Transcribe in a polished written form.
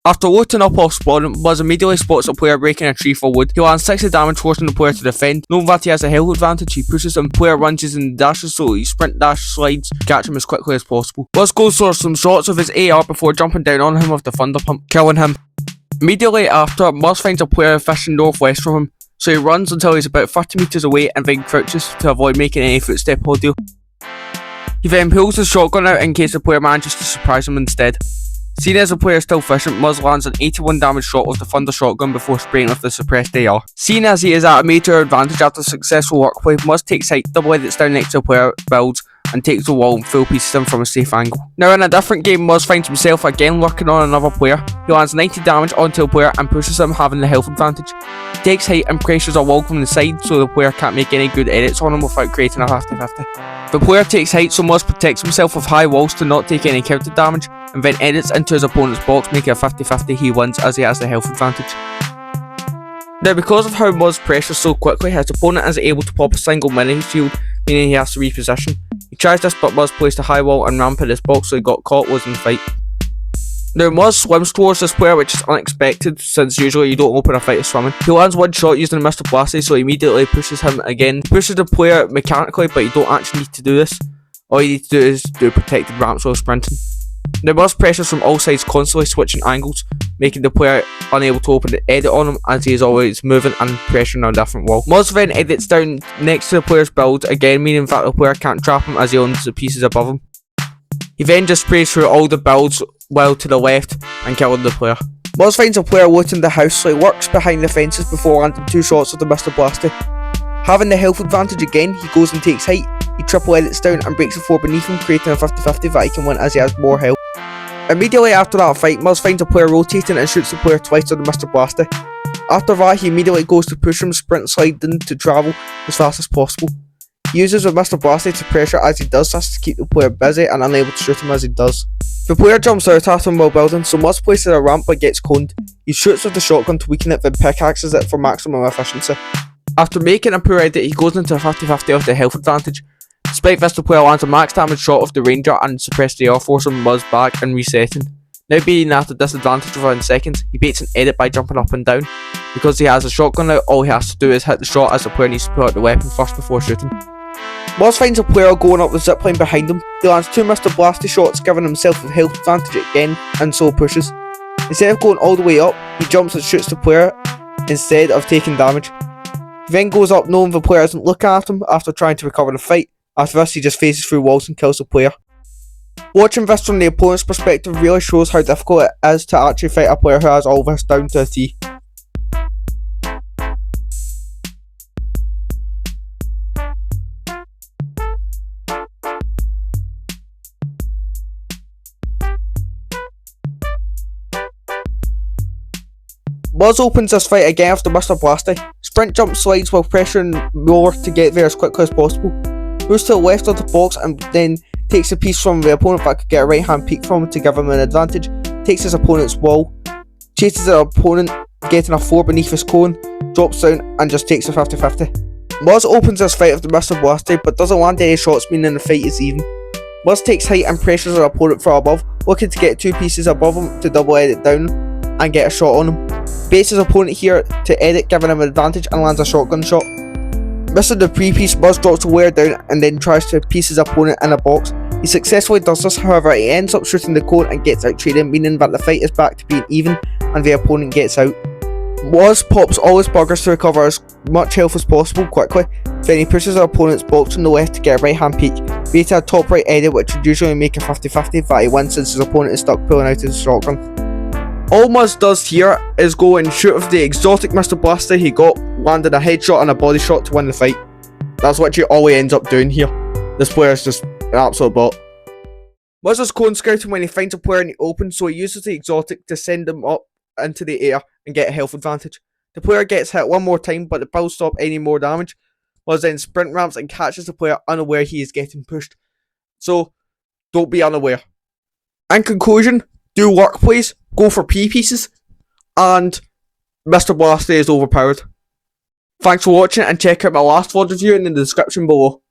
After looting up off spawn, Buzz immediately spots a player breaking a tree for wood. He lands 60 damage, forcing the player to defend. Knowing that he has a health advantage, he pushes him. The player lunges and dashes, so he sprint dash slides to catch him as quickly as possible. Buzz goes for some shots of his AR before jumping down on him with the thunder pump, killing him. Immediately after, Buzz finds a player fishing northwest from him, so he runs until he's about 30 meters away and then crouches to avoid making any footstep audio. He then pulls his shotgun out in case the player manages to surprise him instead. Seeing as the player is still fishing, Muzz lands an 81 damage shot with the thunder shotgun before spraying with the suppressed AR. Seeing as he is at a major advantage after successful workplay, Muzz takes height, double edits down next to the player, builds, and takes the wall and full pieces him from a safe angle. Now in a different game, Muzz finds himself again working on another player. He lands 90 damage onto the player and pushes him, having the health advantage. He takes height and pressures a wall from the side so the player can't make any good edits on him without creating a 50-50. The player takes height, so Muzz protects himself with high walls to not take any counter damage, and then edits into his opponent's box, making a 50-50. He wins as he has the health advantage. Now because of how Muzz pressures so quickly, his opponent is able to pop a single mini shield, meaning he has to reposition. He tries this, but Muzz placed a high wall and ramp in his box, so he got caught losing the fight. Now Muzz swims towards this player, which is unexpected since usually you don't open a fight with swimming. He lands one shot using the Mr. Blasty, so he immediately pushes him again. He pushes the player mechanically, but you don't actually need to do this. All you need to do is do protected ramps while sprinting. Now Muzz pressures from all sides, constantly switching angles, making the player unable to open the edit on him as he is always moving and pressuring on a different wall. Muzz then edits down next to the player's build, again meaning that the player can't trap him as he owns the pieces above him. He then just sprays through all the builds well to the left and killing the player. Muzz finds a player looting the house, so he works behind the fences before landing 2 shots with the Mr. Blasty. Having the health advantage again, he goes and takes height. He triple edits down and breaks the floor beneath him, creating a 50-50 that he can win as he has more health. Immediately after that fight, Muzz finds a player rotating and shoots the player twice with the Mr. Blasty. After that, he immediately goes to push him, sprint sliding to travel as fast as possible. He uses the Mr. Blasty to pressure as he does this to keep the player busy and unable to shoot him as he does. The player jumps out at him while building, so Muzz places a ramp but gets coned. He shoots with the shotgun to weaken it, then pickaxes it for maximum efficiency. After making a poor edit, he goes into a 50-50 with the health advantage. Despite this, the player lands a max damage shot with the ranger and suppressed the AR, forcing Muzz back and resetting. Now being at a disadvantage within seconds, he baits an edit by jumping up and down. Because he has a shotgun out, all he has to do is hit the shot as the player needs to pull out the weapon first before shooting. Muzz finds a player going up the zipline behind him. He lands 2 Mr. Blasty shots, giving himself a health advantage again, and so pushes. Instead of going all the way up, he jumps and shoots the player instead of taking damage. He then goes up knowing the player isn't looking at him after trying to recover the fight. After this, he just phases through walls and kills the player. Watching this from the opponent's perspective really shows how difficult it is to actually fight a player who has all this down to a T. Muzz opens this fight again after Mr. Blasty. Sprint jump slides while pressuring more to get there as quickly as possible. Moves to the left of the box and then takes a piece from the opponent that could get a right hand peek from him to give him an advantage. Takes his opponent's wall, chases the opponent, getting a 4 beneath his cone, drops down and just takes a 50-50. Muzz opens this fight with the Mr. Blasty but doesn't land any shots, meaning the fight is even. Muzz takes height and pressures the opponent from above, looking to get 2 pieces above him to double edit down and get a shot on him. Baits his opponent here to edit, giving him an advantage and lands a shotgun shot. Missing the pre-piece, Muzz drops the player down and then tries to piece his opponent in a box. He successfully does this, however he ends up shooting the cone and gets out traded, meaning that the fight is back to being even and the opponent gets out. Muzz pops all his buggers to recover as much health as possible quickly, then he pushes the opponent's box on the left to get a right hand peek, baiting a top right edit which would usually make a 50-50 that he wins since his opponent is stuck pulling out his shotgun. All Muzz does here is go and shoot with the exotic Mr. Blasty he got, landing a headshot and a body shot to win the fight. That's literally all he ends up doing here. This player is just an absolute bot. Muzz is cone scouting when he finds a player in the open, so he uses the exotic to send him up into the air and get a health advantage. The player gets hit one more time, but the builds stop any more damage. Muzz then sprint ramps and catches the player unaware he is getting pushed. So, don't be unaware. In conclusion, do work plays, go for P-pieces, and Mr. Blasty is overpowered. Thanks for watching and check out my last VOD review in the description below.